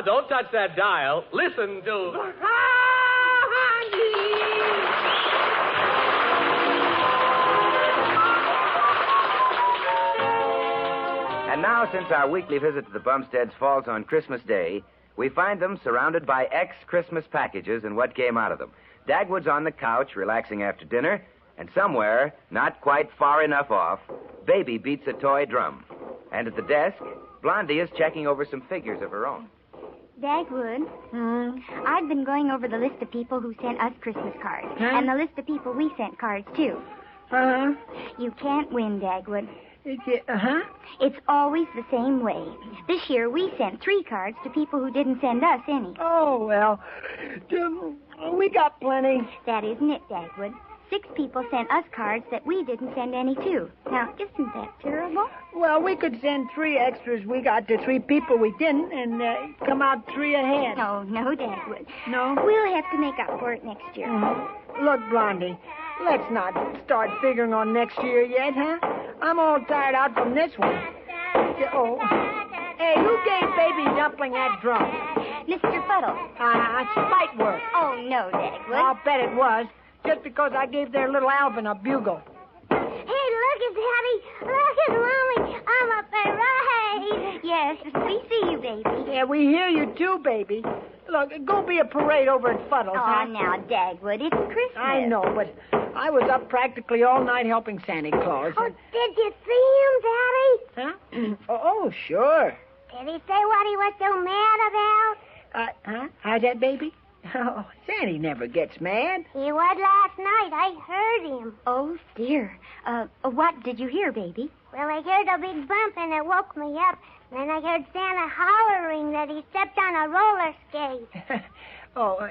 Don't touch that dial. Listen to... And now, since our weekly visit to the Bumsteads falls on Christmas Day, we find them surrounded by ex-Christmas packages and what came out of them. Dagwood's on the couch, relaxing after dinner, and somewhere, not quite far enough off, Baby beats a toy drum. And at the desk, Blondie is checking over some figures of her own. Dagwood, I've been going over the list of people who sent us Christmas cards, and the list of people we sent cards to. You can't win, Dagwood. It's always the same way. This year, we sent 3 cards to people who didn't send us any. Oh, well, we got plenty. That isn't it, Dagwood. 6 people sent us cards that we didn't send any to. Now, isn't that terrible? Well, we could send 3 extras we got to 3 people we didn't and come out 3 ahead. No, Dagwood. No? We'll have to make up for it next year. Look, Blondie, let's not start figuring on next year yet, huh? I'm all tired out from this one. Oh. Hey, who gave Baby Dumpling that drum? Mr. Fuddle. Spite work. Oh, no, Dagwood. I'll bet it was. Just because I gave their little Alvin a bugle. Hey, look at Daddy. Look at Mommy. I'm up there, right? Yes, we see you, baby. Yeah, we hear you too, baby. Look, go be a parade over at Fuddle's, huh? Now, Dagwood, it's Christmas. I know, but I was up practically all night helping Santa Claus. Oh, did you see him, Daddy? Huh? Oh, sure. Did he say what he was so mad about? How's that, baby? Oh, Sandy never gets mad. He was last night. I heard him. Oh, dear. What did you hear, baby? Well, I heard a big bump, and it woke me up. Then I heard Santa hollering that he stepped on a roller skate.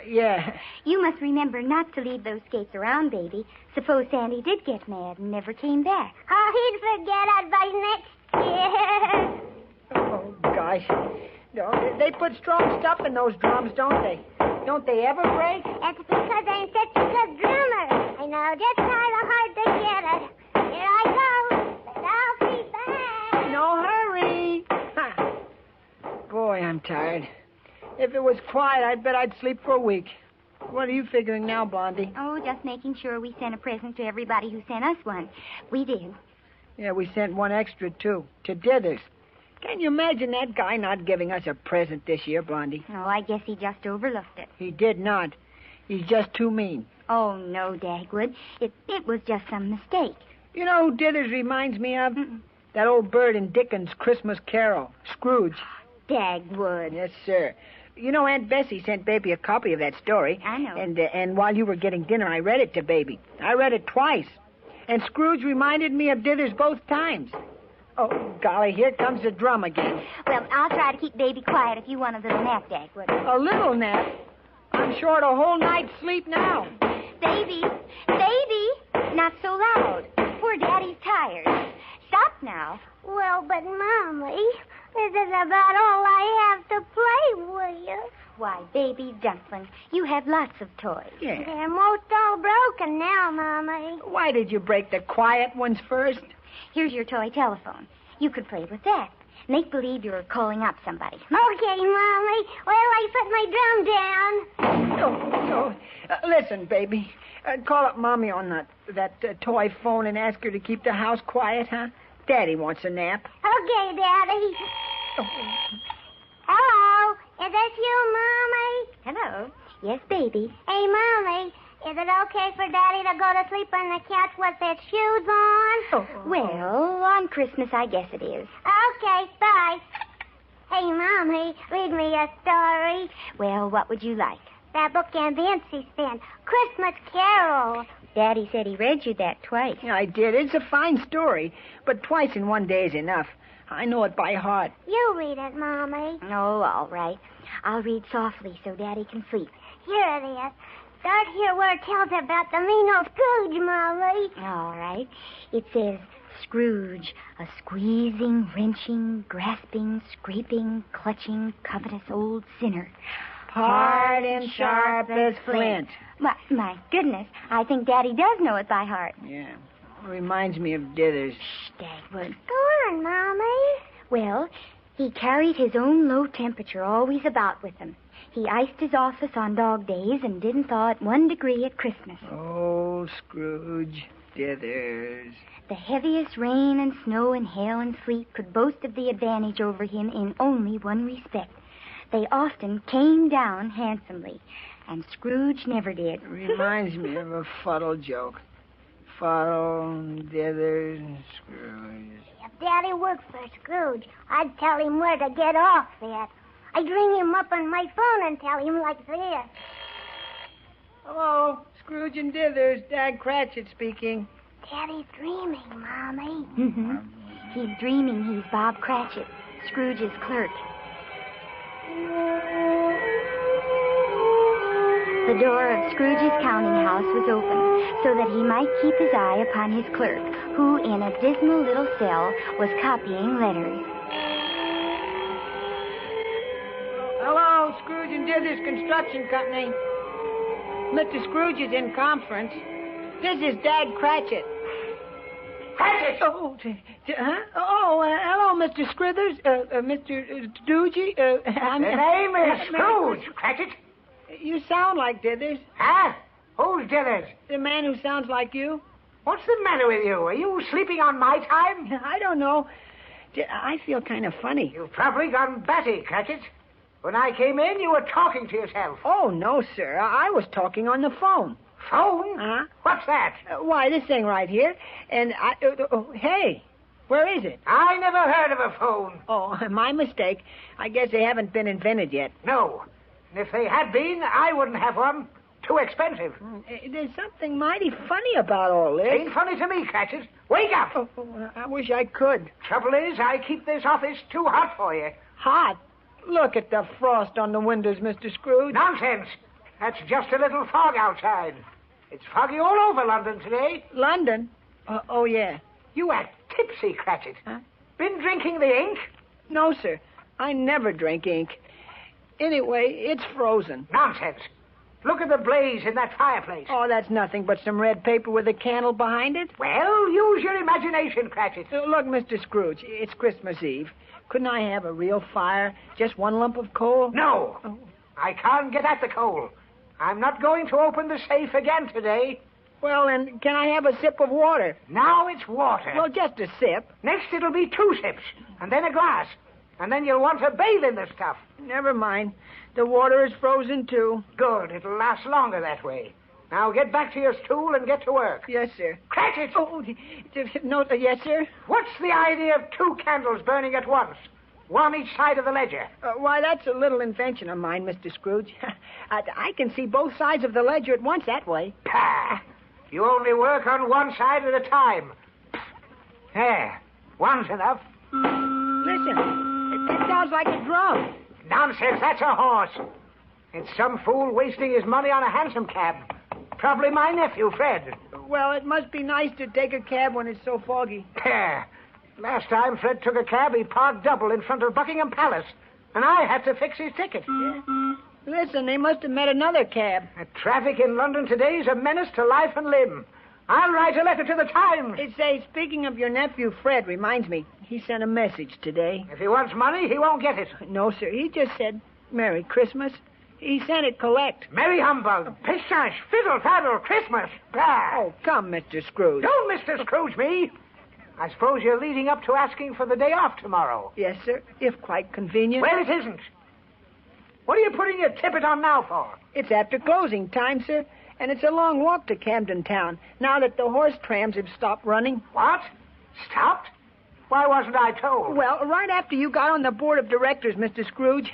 Yeah. You must remember not to leave those skates around, baby. Suppose Sandy did get mad and never came back. Oh, he'd forget it by next year. Oh, gosh. No, they put strong stuff in those drums, don't they? Don't they ever break? That's because I'm such a good drummer. I know just how hard to get it. Here I go, but I'll be back. No hurry. Boy, I'm tired. If it was quiet, I bet I'd sleep for a week. What are you figuring now, Blondie? Oh, just making sure we sent a present to everybody who sent us one. We did. Yeah, we sent 1 extra, too, to Dithers. Can you imagine that guy not giving us a present this year, Blondie? Oh, I guess he just overlooked it. He did not. He's just too mean. Oh, no, Dagwood. It was just some mistake. You know who Dithers reminds me of? That old bird in Dickens' Christmas Carol, Scrooge. Dagwood. Yes, sir. You know, Aunt Bessie sent Baby a copy of that story. I know. And while you were getting dinner, I read it to Baby. I read it twice. And Scrooge reminded me of Dithers both times. Oh, golly, here comes the drum again. Well, I'll try to keep Baby quiet if you want a little nap, Dagwood. A little nap? I'm short a whole night's sleep now. Baby! Not so loud. Poor Daddy's tired. Stop now. Well, but Mommy, this is about all I have to play with. Why, Baby Dumpling, you have lots of toys. Yeah. They're most all broken now, Mommy. Why did you break the quiet ones first? Here's your toy telephone. You could play with that. Make believe you're calling up somebody. Okay, Mommy. Well, I put my drum down. Listen, Baby. Call up Mommy on that toy phone and ask her to keep the house quiet, huh? Daddy wants a nap. Okay, Daddy. Hello. Is this you, Mommy? Hello. Yes, Baby. Hey, Mommy. Is it okay for Daddy to go to sleep on the couch with his shoes on? Well, on Christmas, I guess it is. Okay, bye. Hey, Mommy, read me a story. Well, what would you like? That book Aunt Nancy sent, Christmas Carol. Daddy said he read you that twice. Yeah, I did. It's a fine story, but twice in one day is enough. I know it by heart. You read it, Mommy. Oh, all right. I'll read softly so Daddy can sleep. Here it is. Start here where it tells about the mean old Scrooge, Mommy. All right. It says, Scrooge, a squeezing, wrenching, grasping, scraping, clutching, covetous old sinner. Hard and sharp as flint. My goodness, I think Daddy does know it by heart. Yeah, reminds me of Dithers. Shh, Dagwood. Go on, Mommy. Well, He carried his own low temperature always about with him. He iced his office on dog days and didn't thaw at 1 degree at Christmas. Oh, Scrooge, dithers. The heaviest rain and snow and hail and sleet could boast of the advantage over him in only one respect. They often came down handsomely, and Scrooge never did. Reminds me of a fuddle joke. Fuddle, dithers, Scrooge. If Daddy worked for Scrooge, I'd tell him where to get off at. I'd ring him up on my phone and tell him like this. Hello, Scrooge and Dithers. Dag Cratchit speaking. Daddy's dreaming, Mommy. Mm-hmm. He's dreaming he's Bob Cratchit, Scrooge's clerk. The door of Scrooge's counting house was open so that he might keep his eye upon his clerk, who in a dismal little cell was copying letters. Hello, Scrooge and Dithers Construction Company. Mr. Scrooge is in conference. This is Dag Cratchit. Cratchit! Oh, hello, Mr. Scrithers, Mr. Doogie. The name is Scrooge, Cratchit. You sound like Dithers. Huh? Who's Dithers? The man who sounds like you. What's the matter with you? Are you sleeping on my time? I don't know. I feel kind of funny. You've probably gone batty, Cratchit. When I came in, you were talking to yourself. Oh, no, sir. I was talking on the phone. Phone? Huh? What's that? Why, this thing right here. And hey, where is it? I never heard of a phone. Oh, my mistake. I guess they haven't been invented yet. No. And if they had been, I wouldn't have one. Too expensive. There's something mighty funny about all this. Ain't funny to me, Cratchit. Wake up. Oh, I wish I could. Trouble is, I keep this office too hot for you. Hot? Look at the frost on the windows, Mr. Scrooge. Nonsense. That's just a little fog outside. It's foggy all over London today. London? Oh, yeah. You act tipsy, Cratchit. Huh? Been drinking the ink? No, sir. I never drink ink. Anyway, it's frozen. Nonsense. Look at the blaze in that fireplace. Oh, that's nothing but some red paper with a candle behind it. Well, use your imagination, Cratchit. Look, Mr. Scrooge, it's Christmas Eve. Couldn't I have a real fire? Just one lump of coal? No. Oh. I can't get at the coal. I'm not going to open the safe again today. Well, then, can I have a sip of water? Now it's water. Well, just a sip. Next it'll be 2 sips, and then a glass. And then you'll want to bathe in the stuff. Never mind. The water is frozen, too. Good. It'll last longer that way. Now get back to your stool and get to work. Yes, sir. Cratchit! Oh, no, yes, sir? What's the idea of 2 candles burning at once? One each side of the ledger. Why, that's a little invention of mine, Mr. Scrooge. I can see both sides of the ledger at once that way. Pah! You only work on one side at a time. There. One's enough. Listen, that sounds like a drum. Nonsense, that's a horse. It's some fool wasting his money on a hansom cab. Probably my nephew, Fred. Well, it must be nice to take a cab when it's so foggy. Pah! Last time Fred took a cab, he parked double in front of Buckingham Palace, and I had to fix his ticket. Yeah. Listen, they must have met another cab. The traffic in London today is a menace to life and limb. I'll write a letter to the Times. It says, speaking of your nephew, Fred, reminds me, he sent a message today. If he wants money, he won't get it. No, sir, he just said, Merry Christmas. He sent it collect. Merry humbug, pistache, fiddle, faddle, Christmas. Bah. Oh, come, Mr. Scrooge. Don't Mr. Scrooge me. I suppose you're leading up to asking for the day off tomorrow. Yes, sir, if quite convenient. Well, it isn't. What are you putting your tippet on now for? It's after closing time, sir, and it's a long walk to Camden Town, now that the horse trams have stopped running. What? Stopped? Why wasn't I told? Well, right after you got on the board of directors, Mr. Scrooge,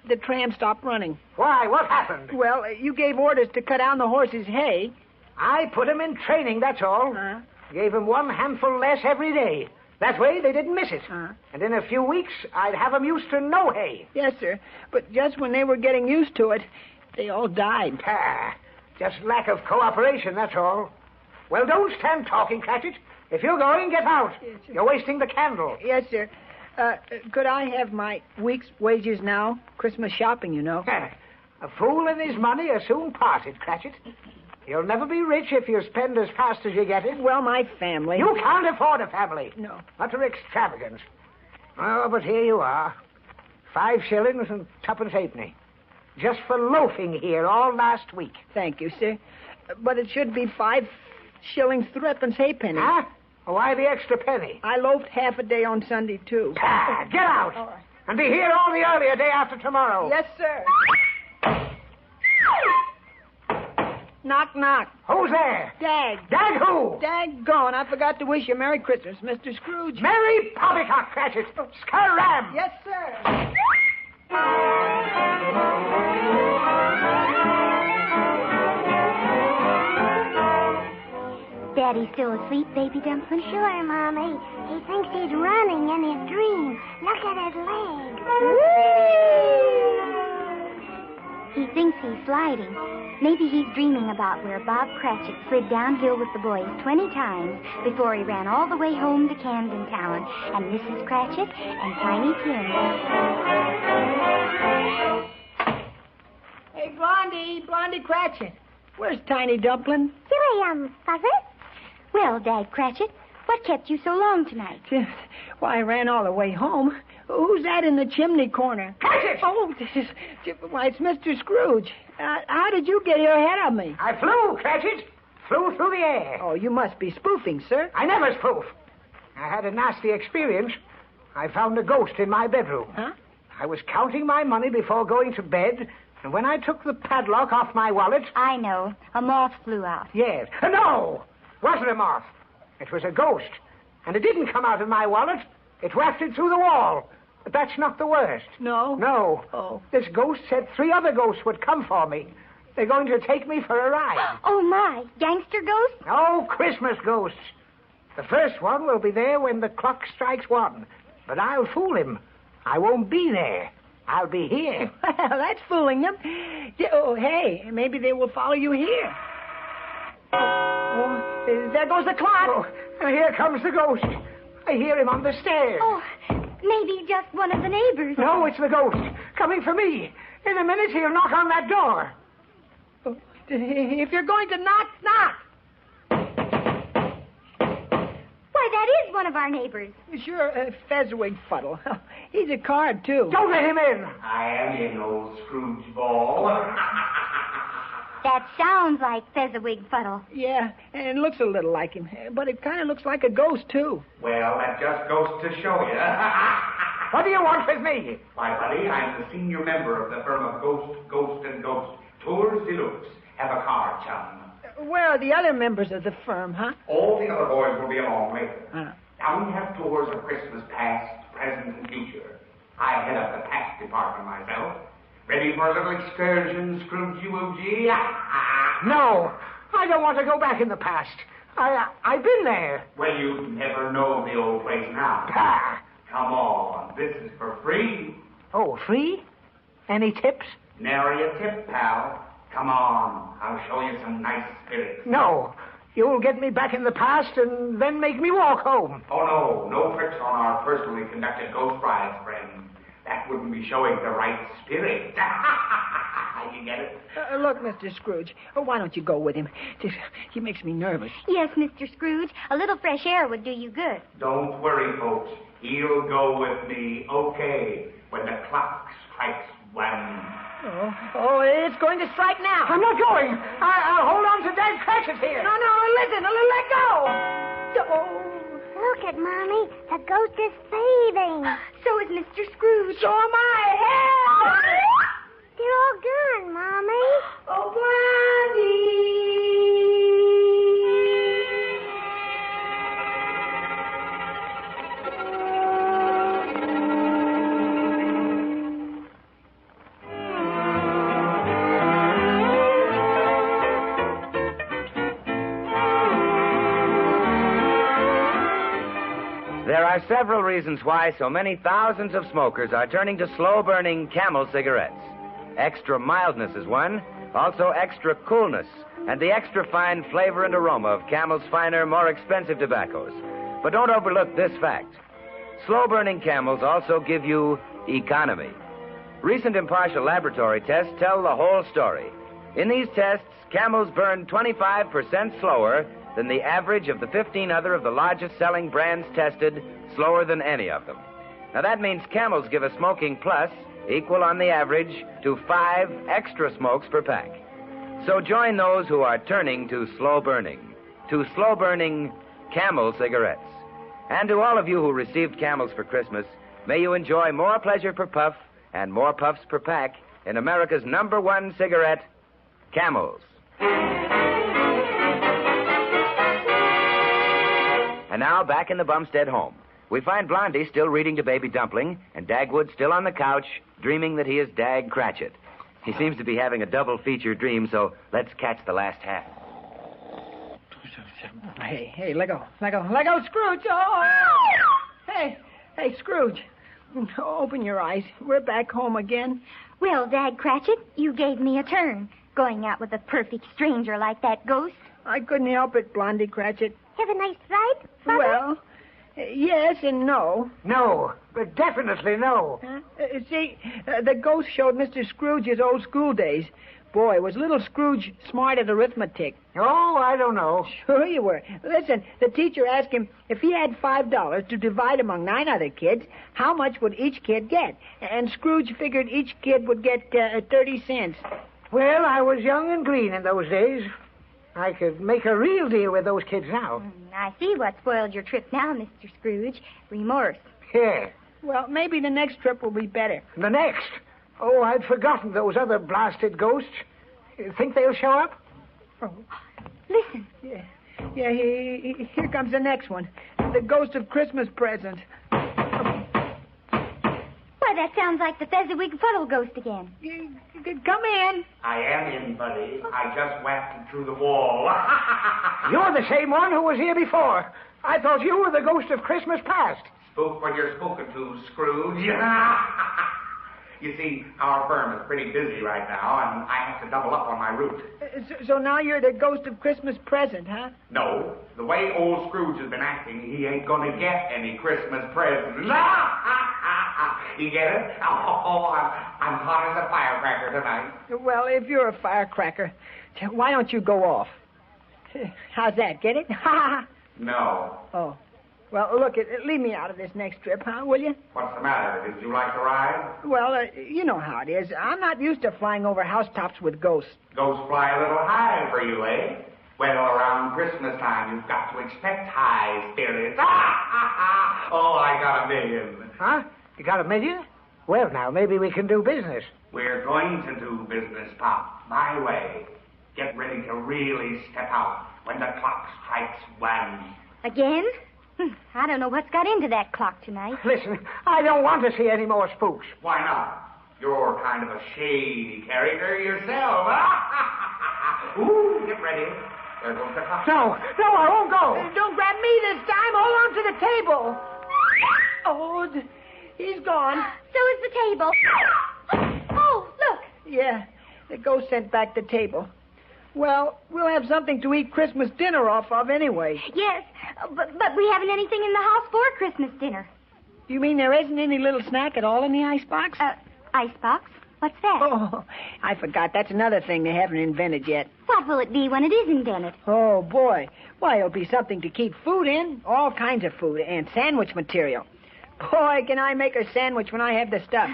the tram stopped running. Why? What happened? Well, you gave orders to cut down the horses' hay. I put them in training, that's all. Huh? Gave them 1 handful less every day. That way they didn't miss it. Huh? And in a few weeks, I'd have them used to no hay. Yes, sir. But just when they were getting used to it, they all died. Pah. Just lack of cooperation, that's all. Well, don't stand talking, Cratchit. If you're going, get out. Yes, sir. You're wasting the candle. Yes, sir. Could I have my week's wages now? Christmas shopping, you know. A fool and his money are soon parted, Cratchit. You'll never be rich if you spend as fast as you get it. Well, my family. You can't afford a family. No. Utter extravagance. Oh, but here you are. 5 shillings and 2 halfpenny. Just for loafing here all last week. Thank you, sir. But it should be 5 shillings 3 halfpenny. Huh? Why the extra penny? I loafed half a day on Sunday, too. Get out! All right. And be here all the earlier day after tomorrow. Yes, sir. Knock, knock. Who's there? Dag. Dag who? Daggone, I forgot to wish you Merry Christmas, Mr. Scrooge. Merry Poppycock, Cratchit. Scaram. Yes, sir. Daddy still asleep, Baby Dumpling? Sure, Mommy. He thinks he's running in his dream. Look at his leg. He thinks he's sliding. Maybe he's dreaming about where Bob Cratchit slid downhill with the boys 20 times before he ran all the way home to Camden Town and Mrs. Cratchit and Tiny Tim. Hey, Blondie Cratchit. Where's Tiny Dumpling? Here I am, Father. Well, Dad Cratchit, what kept you so long tonight? Why, I ran all the way home. Who's that in the chimney corner? Cratchit! Oh, why, it's Mr. Scrooge. How did you get here ahead of me? I flew, Cratchit. Flew through the air. Oh, you must be spoofing, sir. I never spoof. I had a nasty experience. I found a ghost in my bedroom. Huh? I was counting my money before going to bed, and when I took the padlock off my wallet... I know. A moth flew out. Yes. No! Wasn't a moth. It was a ghost. And it didn't come out of my wallet. It wafted through the wall. But that's not the worst. No? No. Oh. This ghost said 3 other ghosts would come for me. They're going to take me for a ride. Oh, my. Gangster ghost? Oh, Christmas ghosts. The first one will be there when the clock strikes 1. But I'll fool him. I won't be there. I'll be here. Well, that's fooling them. Oh, hey, maybe they will follow you here. Oh, there goes the clock. Oh, and here comes the ghost. I hear him on the stairs. Oh, maybe just one of the neighbors. No, it's the ghost. Coming for me. In a minute, he'll knock on that door. Oh, if you're going to knock, knock. Why, that is one of our neighbors. Sure, Fezziwig Fuddle. He's a card, too. Don't let him in. I am in, old Scrooge Ball. That sounds like Fezziwig Fuddle. Yeah, and looks a little like him. But it kind of looks like a ghost, too. Well, that just goes to show you. What do you want with me? Why, buddy, I'm the senior member of the firm of Ghost and Ghost. Tours Deluxe. Have a card, chum. Where are the other members of the firm, huh? All the other boys will be along later. Huh. Now we have tours of Christmas past, present, and future. I head up the past department myself. Ready for a little excursion, Scrooge-woogie? No, I don't want to go back in the past. I've been there. Well, you never know the old place now. Ah. Come on, this is for free. Oh, free? Any tips? Nary a tip, pal. Come on, I'll show you some nice spirits. No. You'll get me back in the past and then make me walk home. Oh, no tricks on our personally conducted ghost rides, friend. That wouldn't be showing the right spirit. You get it? Look, Mr. Scrooge, why don't you go with him? He makes me nervous. Yes, Mr. Scrooge. A little fresh air would do you good. Don't worry, folks. He'll go with me, okay, when the clock strikes 1. Oh, it's going to strike now. I'm not going. I'll hold on to Dad Cratchit here. No, listen, let go. Oh. Look at Mommy. The ghost is fading. So is Mr. Scrooge. So am I. Help! They're all gone, Mommy. Oh, Blondie! There are several reasons why so many thousands of smokers are turning to slow-burning Camel cigarettes. Extra mildness is one, also extra coolness, and the extra fine flavor and aroma of Camel's finer, more expensive tobaccos. But don't overlook this fact. Slow-burning Camels also give you economy. Recent impartial laboratory tests tell the whole story. In these tests, Camels burn 25% slower than the average of the 15 other of the largest selling brands tested, slower than any of them. Now, that means Camels give a smoking plus equal on the average to 5 extra smokes per pack. So join those who are turning to slow burning Camel cigarettes. And to all of you who received Camels for Christmas, may you enjoy more pleasure per puff and more puffs per pack in America's #1 cigarette, Camels. And now, back in the Bumstead home, we find Blondie still reading to Baby Dumpling and Dagwood still on the couch, dreaming that he is Dag Cratchit. He seems to be having a double feature dream, so let's catch the last half. Hey, let go, Scrooge. Oh! Hey, Scrooge. Open your eyes. We're back home again. Well, Dag Cratchit, you gave me a turn, going out with a perfect stranger like that ghost. I couldn't help it, Blondie Cratchit. Have a nice ride, Father? Well, yes and no. No, but definitely no. See, the ghost showed Mr. Scrooge his old school days. Boy, was little Scrooge smart at arithmetic. Oh, I don't know. Sure you were. Listen, the teacher asked him if he had $5 to divide among 9 other kids, how much would each kid get? And Scrooge figured each kid would get 30 cents. Well, I was young and green in those days. I could make a real deal with those kids now. I see what spoiled your trip now, Mr. Scrooge. Remorse. Yeah. Well, maybe the next trip will be better. The next? Oh, I'd forgotten those other blasted ghosts. You think they'll show up? Oh. Listen. Yeah, here comes the next one. The ghost of Christmas present. Why, that sounds like the Fezziwig Fuddle ghost again. Come in. I am in, buddy. I just whacked through the wall. You're the same one who was here before. I thought you were the ghost of Christmas past. Spook when you're spoken to, Scrooge. You see, our firm is pretty busy right now, and I have to double up on my route. So now you're the ghost of Christmas present, huh? No, the way old Scrooge has been acting, he ain't going to get any Christmas presents. You get it? Oh, I'm hot as a firecracker tonight. Well, if you're a firecracker, why don't you go off? How's that? Get it? No. Oh. Well, look, leave me out of this next trip, huh, will you? What's the matter? Did you like to ride? Well, you know how it is. I'm not used to flying over housetops with ghosts. Ghosts fly a little high for you, eh? Well, around Christmas time, you've got to expect high spirits. Oh, I got $1 million. Huh? You got $1 million? Well, now, maybe we can do business. We're going to do business, Pop, my way. Get ready to really step out when the clock strikes 1. Again? I don't know what's got into that clock tonight. Listen, I don't want to see any more spooks. Why not? You're kind of a shady character yourself. Ooh, get ready. There goes the clock. No, I won't go. Don't grab me this time. Hold on to the table. Oh, he's gone. So is the table. Oh, look. Yeah, the ghost sent back the table. Well, we'll have something to eat Christmas dinner off of anyway. Yes, but we haven't anything in the house for Christmas dinner. You mean there isn't any little snack at all in the icebox? Icebox? What's that? Oh, I forgot. That's another thing they haven't invented yet. What will it be when it is invented? Oh, boy. Why, it'll be something to keep food in. All kinds of food and sandwich material. Boy, can I make a sandwich when I have the stuff.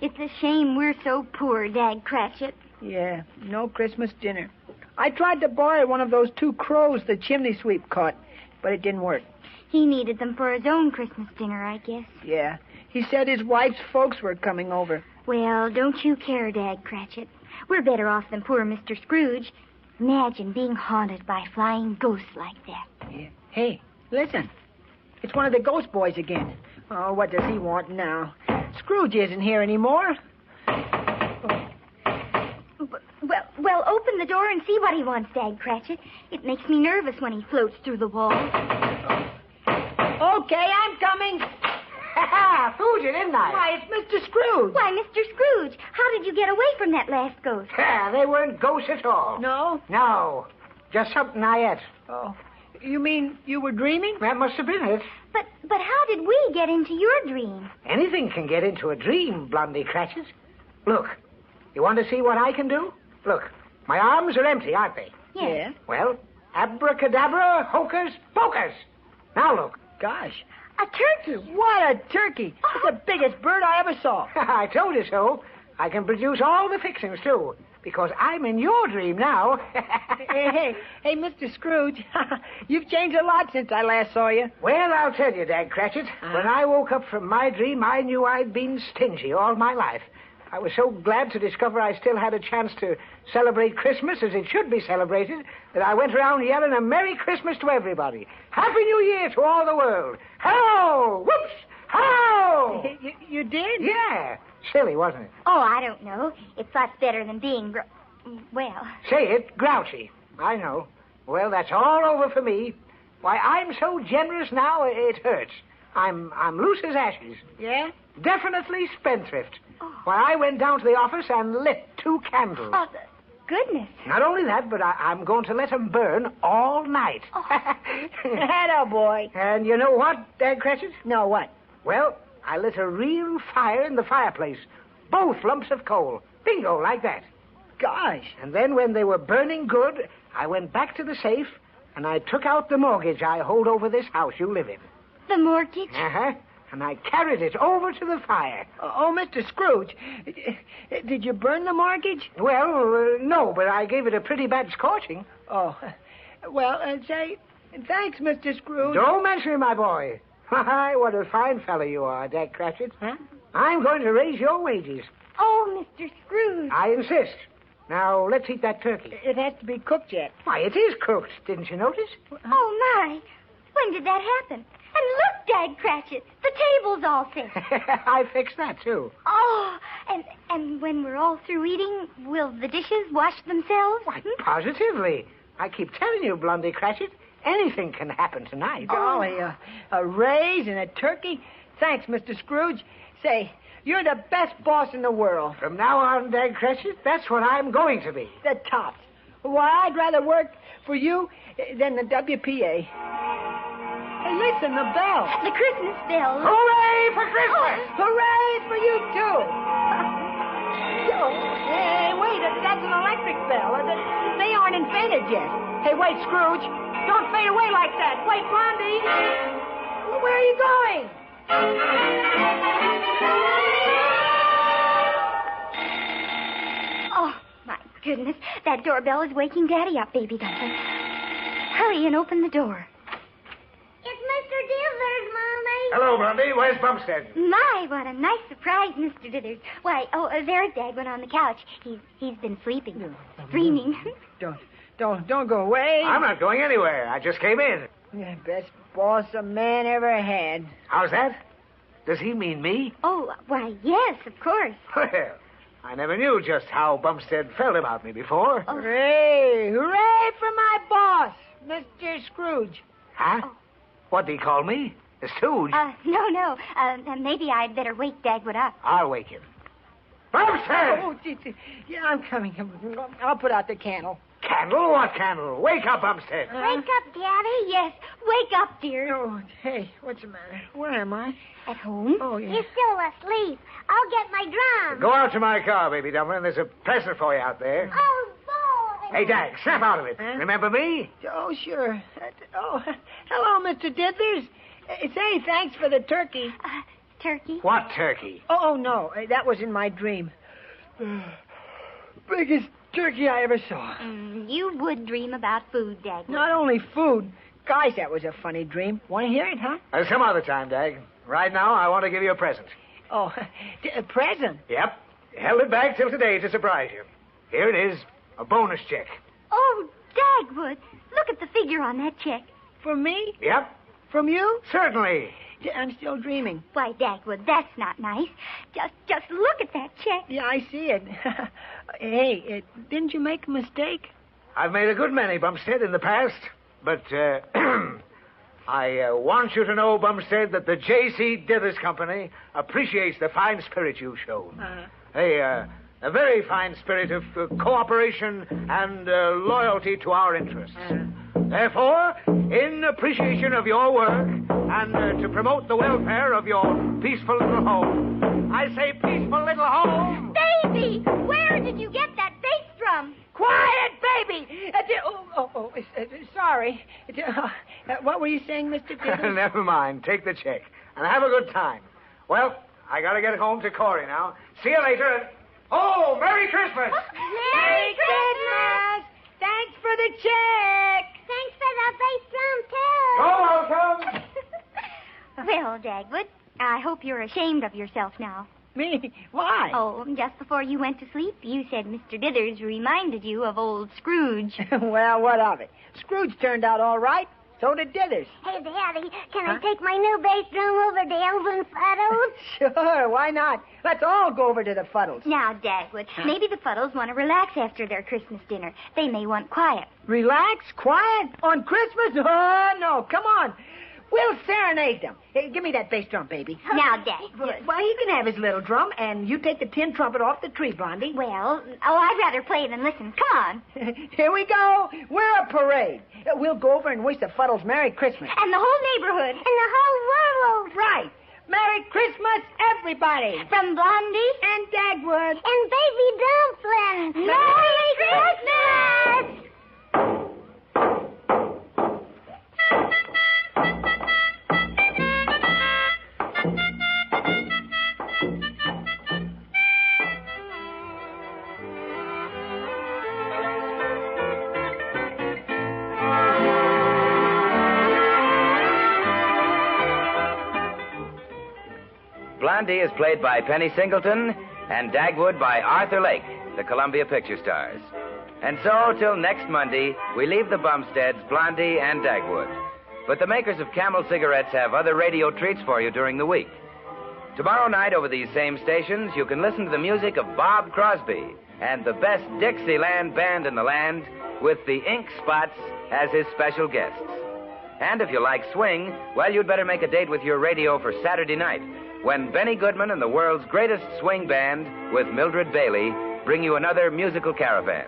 It's a shame we're so poor, Dag Cratchit. Yeah, no Christmas dinner. I tried to borrow one of those 2 crows the chimney sweep caught, but it didn't work. He needed them for his own Christmas dinner, I guess. Yeah. He said his wife's folks were coming over. Well, don't you care, Dag Cratchit. We're better off than poor Mr. Scrooge. Imagine being haunted by flying ghosts like that. Yeah. Hey, listen. It's one of the ghost boys again. Oh, what does he want now? Scrooge isn't here anymore. Well, open the door and see what he wants, Dag Cratchit. It makes me nervous when he floats through the wall. Okay, I'm coming. Ha! Fooled you, didn't I? Why, it's Mr. Scrooge. Why, Mr. Scrooge, how did you get away from that last ghost? Ha! They weren't ghosts at all. No? No. Just something I ate. Oh. You mean you were dreaming? That must have been it. But how did we get into your dream? Anything can get into a dream, Blondie Cratchit. Look, you want to see what I can do? Look, my arms are empty, aren't they? Yes. Well, abracadabra, hocus pocus. Now look. Gosh, A turkey. What a turkey. It's the biggest bird I ever saw. I told you so. I can produce all the fixings, too, because I'm in your dream now. Hey, Mr. Scrooge, you've changed a lot since I last saw you. Well, I'll tell you, Dag Cratchit. When I woke up from my dream, I knew I'd been stingy all my life. I was so glad to discover I still had a chance to celebrate Christmas as it should be celebrated that I went around yelling a Merry Christmas to everybody. Happy New Year to all the world. Hello! Whoops! Hello! You did? Yeah. Silly, wasn't it? Oh, I don't know. It's lots better than being well. Say it, grouchy. I know. Well, that's all over for me. Why, I'm so generous now, it hurts. I'm loose as ashes. Yeah? Definitely spendthrift. Why, I went down to the office and lit 2 candles. Oh, goodness. Not only that, but I'm going to let them burn all night. Atta boy. And you know what, Dag Cratchit? No, what? Well, I lit a real fire in the fireplace. Both lumps of coal. Bingo, like that. Gosh. And then when they were burning good, I went back to the safe and I took out the mortgage I hold over this house you live in. The mortgage? Uh-huh. And I carried it over to the fire. Oh, Mr. Scrooge, did you burn the mortgage? Well, no, but I gave it a pretty bad scorching. Oh, well, say, thanks, Mr. Scrooge. Don't mention it, my boy. Why, what a fine fellow you are, Dag Cratchit. Huh? I'm going to raise your wages. Oh, Mr. Scrooge. I insist. Now, let's eat that turkey. It has to be cooked yet. Why, it is cooked, didn't you notice? Oh, my. When did that happen? And look, Dag Cratchit, the table's all fixed. I fixed that, too. Oh, and when we're all through eating, will the dishes wash themselves? Why, positively. I keep telling you, Blondie Cratchit, anything can happen tonight. Golly, a raise and a turkey? Thanks, Mr. Scrooge. Say, you're the best boss in the world. From now on, Dag Cratchit, that's what I'm going to be. The tops. Why, I'd rather work for you than the WPA. Hey, listen, the bell. The Christmas bell. Hooray for Christmas! Hooray for you, too. Hey, wait, that's an electric bell. They aren't invented yet. Hey, wait, Scrooge. Don't fade away like that. Wait, Blondie. Where are you going? Oh, my goodness. That doorbell is waking Daddy up, Baby Dumpling. Hurry and open the door. It's Mr. Dithers, Mommy. Hello, Blondie. Where's Bumstead? My, what a nice surprise, Mr. Dithers. Why, there's Dagwood on the couch. He's been sleeping, dreaming. Don't go away. I'm not going anywhere. I just came in. Yeah, best boss a man ever had. How's that? Does he mean me? Oh, why, yes, of course. Well, I never knew just how Bumstead felt about me before. Oh. Hooray! Hooray for my boss, Mr. Scrooge. Huh? What'd he call me? A stooge? No. Maybe I'd better wake Dagwood up. I'll wake him. Bumstead! Oh, yeah, I'm coming. I'll put out the candle. Candle? What candle? Wake up, Bumstead. Wake up, Daddy. Yes, wake up, dear. Oh, hey, what's the matter? Where am I? At home? Oh, yeah. You're still asleep. I'll get my drum. Go out to my car, baby Dumpling. There's a present for you out there. Oh, boy. Hey, Dag, snap out of it. Huh? Remember me? Oh, sure. Hello, Mr. Dithers. Say, thanks for the turkey. Turkey? What turkey? Oh, no, that was in my dream. Biggest turkey I ever saw. You would dream about food, Dagwood. Not only food. Gosh, that was a funny dream. Want to hear it, huh? Some other time, Dag. Right now, I want to give you a present. Oh, a present? Yep. Held it back till today to surprise you. Here it is, a bonus check. Oh, Dagwood, look at the figure on that check. For me? Yep, From you? certainly. I'm still dreaming. Why, Dagwood, that's not nice. Just look at that check. Yeah, I see it. Hey, didn't you make a mistake? I've made a good many, Bumstead, in the past. But, I want you to know, Bumstead, that the J.C. Dithers Company appreciates the fine spirit you've shown. A very fine spirit of cooperation and loyalty to our interests. Therefore, in appreciation of your work and to promote the welfare of your peaceful little home, I say peaceful little home. Baby, where did you get that bass drum? Quiet, baby! Sorry. What were you saying, Mr. Dithers? Never mind. Take the check. And have a good time. Well, I gotta get home to Corey now. See you later. And... Oh, Merry Christmas! Merry Christmas! Thanks for the check! Thanks for the bass drum, too. You're welcome. Well, Dagwood, I hope you're ashamed of yourself now. Me? Why? Oh, just before you went to sleep, you said Mr. Dithers reminded you of old Scrooge. Well, what of it? Scrooge turned out all right. So did Dithers. Hey, Daddy, can I take my new bass drum over to Elvin Fuddles? Sure, why not? Let's all go over to the Fuddles. Now, Dagwood, maybe the Fuddles want to relax after their Christmas dinner. They may want quiet. Relax? Quiet? On Christmas? Oh, no. Come on. We'll serenade them. Hey, give me that bass drum, baby. Now, Dagwood. Well, he can have his little drum, and you take the tin trumpet off the tree, Blondie. Well, I'd rather play than listen. Come on. Here we go. We're a parade. We'll go over and wish the Fuddles Merry Christmas. And the whole neighborhood. And the whole world. Right. Merry Christmas, everybody. From Blondie and Dagwood. And Baby Dumplin'. Merry Christmas! Blondie is played by Penny Singleton and Dagwood by Arthur Lake, the Columbia Picture Stars. And so, till next Monday, we leave the Bumsteads, Blondie and Dagwood. But the makers of Camel cigarettes have other radio treats for you during the week. Tomorrow night, over these same stations, you can listen to the music of Bob Crosby and the best Dixieland band in the land with the Ink Spots as his special guests. And if you like swing, well, you'd better make a date with your radio for Saturday night, when Benny Goodman and the world's greatest swing band with Mildred Bailey bring you another musical caravan.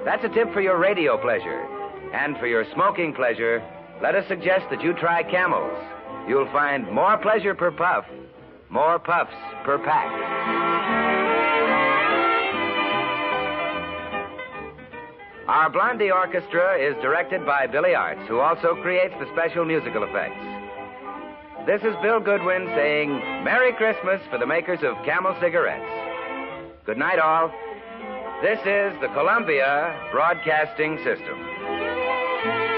That's a tip for your radio pleasure. And for your smoking pleasure, let us suggest that you try Camels. You'll find more pleasure per puff, more puffs per pack. Our Blondie Orchestra is directed by Billy Arts, who also creates the special musical effects. This is Bill Goodwin saying Merry Christmas for the makers of Camel cigarettes. Good night, all. This is the Columbia Broadcasting System.